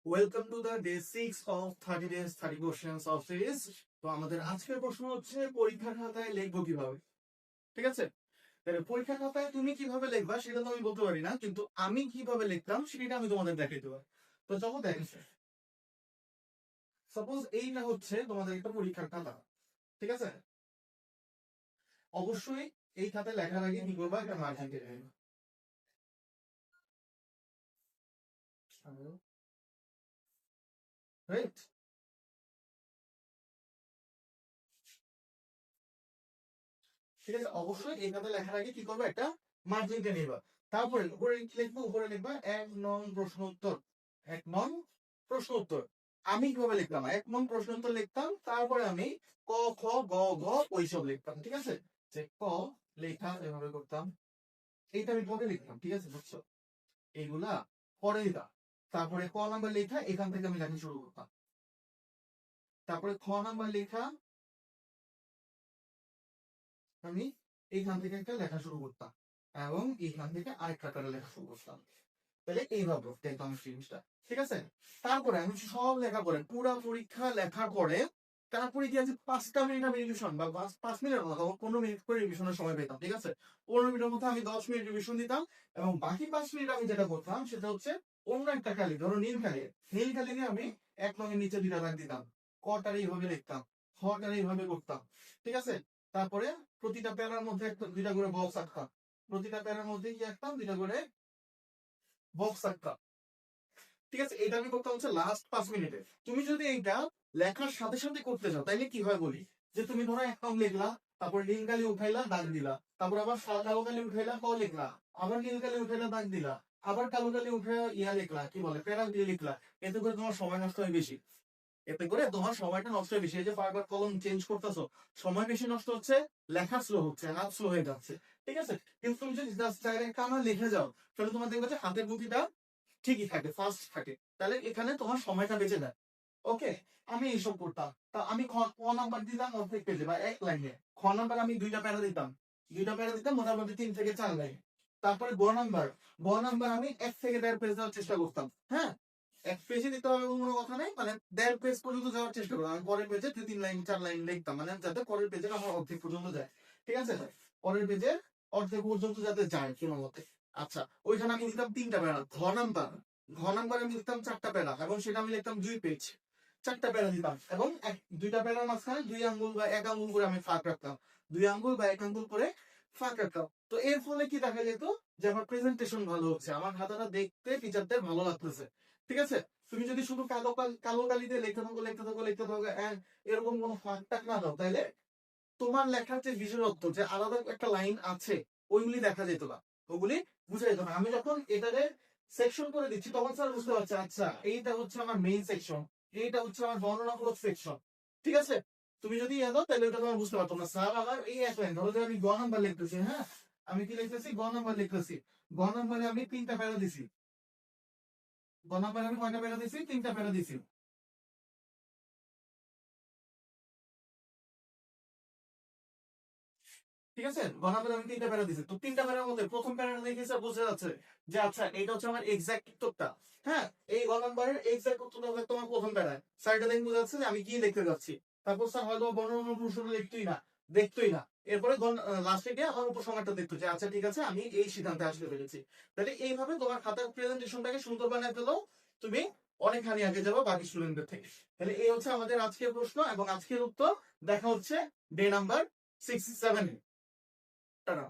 Welcome to the day 6 of 30 days 30 questions of series. তো আমাদের আজকের প্রশ্ন হচ্ছে পরীক্ষার খাতায় লিখবো কিভাবে। ঠিক আছে, তাহলে পরীক্ষার খাতায় তুমি কিভাবে লিখবা সেটা তো আমি বলতে পারি না, কিন্তু আমি কিভাবে লিখতাম সেটা আমি তোমাদের দেখাইতে পারি। তো যখন দেখেন, সাপোজ এইটা হচ্ছে তোমাদের একটা পরীক্ষার খাতা। ঠিক আছে, অবশ্যই এই খাতায় লেখার আগে কি করবা, একটা মার্জিন দিয়ে রাখবা। রাইট, ঠিক আছে, অবশ্যই এই খাতায় লেখার আগে কি করবে, একটা মার্জিন দিয়ে নিবা। তারপরে উপরে কি লিখবো, উপরে লিখবা 1 নং প্রশ্ন উত্তর। 1 নং প্রশ্ন উত্তর। আমি কিভাবে লিখতাম, 1 নং প্রশ্ন উত্তর লিখতাম, তারপরে আমি ক খ গ ঘ ওইসব লিখতাম। ঠিক আছে, যে ক লেখা এভাবে করতাম, এইটা আমি পরে লিখতাম। ঠিক আছে, বুঝছো, এইগুলা পরে দিতাম। তারপরে ক নাম্বার লেখা, এখান থেকে আমি লেখা শুরু করতাম। তারপরে খ নাম্বার লেখা, আমি এইখান থেকে একটা লেখা শুরু করতাম, এবং এইখান থেকে আরেকটা করে লেখা শুরু করতাম। তাহলে এইভাবে দেখতাম জিনিসটা। ঠিক আছে, তারপরে আমি সব লেখা পরে পুরা পরীক্ষা লেখার পরে, তারপরে কি আছে 5টা মিনিট আমি রিভিশন বা 5 মিনিটের মতো 15 মিনিট করে রিভিশনের সময় পেতাম। ঠিক আছে, 15 মিনিটের মধ্যে আমি 10 মিনিট রিভিশন দিতাম, এবং বাকি 5 মিনিট আমি যেটা করতাম সেটা হচ্ছে অন্য একটা কালি, ধরো নীল কালি, নীল কালি নিয়ে আমি 1 নঙের নিচে 2টা দাগ দিতাম, কটার এইভাবে লিখতাম, খটার এইভাবে করতাম। ঠিক আছে, তারপরে প্রতিটা প্যারার মধ্যে একটা 2টা করে বক্স আঁকতাম, প্রতিটা প্যারার মধ্যে কি আঁকতাম, 2টা করে বক্স আঁকতাম। ঠিক আছে, এটা আমি করতাম হচ্ছে লাস্ট 5 মিনিটে। তুমি যদি এইটা লেখার সাথে সাথে করতে চাও তাইলে কি হয় বলি, যে তুমি ধরো 1 নং লিখলা, তারপর নীল কালি উঠাইলা দাগ দিলা, তারপর আবার কালো কালি উঠাইলা ক লিখলা, আবার নীল কালি উঠাইলা দাগ দিলা, আবার কালো কালি উঠে ইয়া লিখলা, কি বলে প্যারা দিয়ে লিখলা। এতে করে তোমার সময় নষ্ট হয় বেশি, এতে করে তোমার সময়টা নষ্ট হয় বেশি। এই যে বারবার কলম চেঞ্জ করতেছো, সময় বেশি নষ্ট হচ্ছে, লেখা স্লো হচ্ছে, হাত স্লো হয়ে যাচ্ছে। ঠিক আছে, কিন্তু তুমি যদি জাস্ট ডাইরেক্ট কানা লিখে যাও, তাহলে তোমার দেখবে যে হাতের গতিটা ঠিকই থাকে, ফার্স্ট থাকে, তাহলে এখানে তোমার সময়টা বেঁচে যায়। ওকে, আমি এইসব করতাম। তা আমি ক নাম্বার দিতাম অর্ধেক পেজে বা 1 লাইনে, খ নাম্বার আমি 2টা প্যারা দিতাম, 2টা প্যারা দিতাম মোটামুটি 3 থেকে 4 লাইন। তারপরে গ নাম্বার আমি 1 থেকে 1.5 পেজ দেওয়ার চেষ্টা করতাম। হ্যাঁ, 1 পেজে দিতে হবে এমন কোনো কথা নেই, মানে 1.5 পেজ পর্যন্ত যাওয়ার চেষ্টা করতাম। আমি পরের পেজে 2-3 লাইন 4 লাইন লিখতাম, মানে যাতে পরের পেজে আমার অর্ধেক পর্যন্ত যায়। ঠিক আছে, পরের পেজে অর্ধেক পর্যন্ত যাতে যায় কোনো মতে। আচ্ছা, ওইখানে আমি লিখতাম 3টা প্যারা। ঘ নাম্বার আমি লিখতাম 4টা প্যারা, এবং সেটা আমি লিখতাম 2 পেজ। 4টা প্যারা দিতাম, এবং 2টা প্যারার মাঝখানে 2 আঙ্গুল বা 1 আঙ্গুল করে আমি ফাঁক রাখতাম, 2 আঙ্গুল বা 1 আঙ্গুল করে ফাঁক রাখতাম। তো এর ফলে কি দেখা যেত, যে আমার প্রেজেন্টেশন ভালো হচ্ছে, আমার খাতাটা দেখতে টিচারদের ভালো লাগতেছে। ঠিক আছে, তুমি যদি শুধু কালো কালিতে লিখতে থাকো এরকম কোনো ফাঁক টাক না দাও, তাইলে তোমার লেখার যে বিশেষত্ব, যে আলাদা একটা লাইন আছে, ওইগুলি দেখা যেত না, ওগুলি বুঝা যেত না। আমি যখন এটারে সেকশন করে দিচ্ছি, তখন স্যার বুঝতে পারছে, আচ্ছা এইটা হচ্ছে আমার মেইন সেকশন, এইটা হচ্ছে আমার বর্ণনামূলক সেকশন। ঠিক আছে, তুমি যদি ইয়ে দাও তাহলে ওটা তোমার বুঝতে পারতো না। স্যার আমার এই 1 লাইন, ধরো যে আমি গ নাম্বার লিখতেছি, হ্যাঁ আমি কি লিখতেছি, গ নাম্বার লিখতেছি, গ নাম্বারে আমি 3টা প্যারা দিছি, গ নাম্বারে আমি কয়টা প্যারা দিছি, 3টা প্যারা দিছি। ঠিক আছে, গণাপের আমি 3টা প্যারা দিছি, তো 3টা প্যারার মধ্যে প্রথম প্যারাটা দেখে স্যার বুঝে যাচ্ছে যে আচ্ছা এইটা হচ্ছে আমার এক্সাক্ট উত্তরটা। হ্যাঁ, এই গ নাম্বারের এক্সাক্ট উত্তরটা হবে তোমার প্রথম প্যারায়, স্যারটা দেখে বুঝে যাচ্ছে যে আমি কি লিখতে যাচ্ছি। তারপর স্যার হয়তো বর্ণনা প্রশ্নটা দেখতোই না, এরপরে লাস্টে গিয়ে আমার উপসংহারটা দেখতো, যে আচ্ছা ঠিক আছে আমি এই সিদ্ধান্তে আসতে পেরেছি। তাহলে এইভাবে তোমার খাতার প্রেজেন্টেশনটাকে সুন্দর বানায় ফেলো, তুমি অনেকখানি আগে যাবো বাকি স্টুডেন্টদের থেকে। তাহলে এই হচ্ছে আমাদের আজকের প্রশ্ন এবং আজকের উত্তর। দেখা হচ্ছে ডে নাম্বার 6-7-এ। টাটা।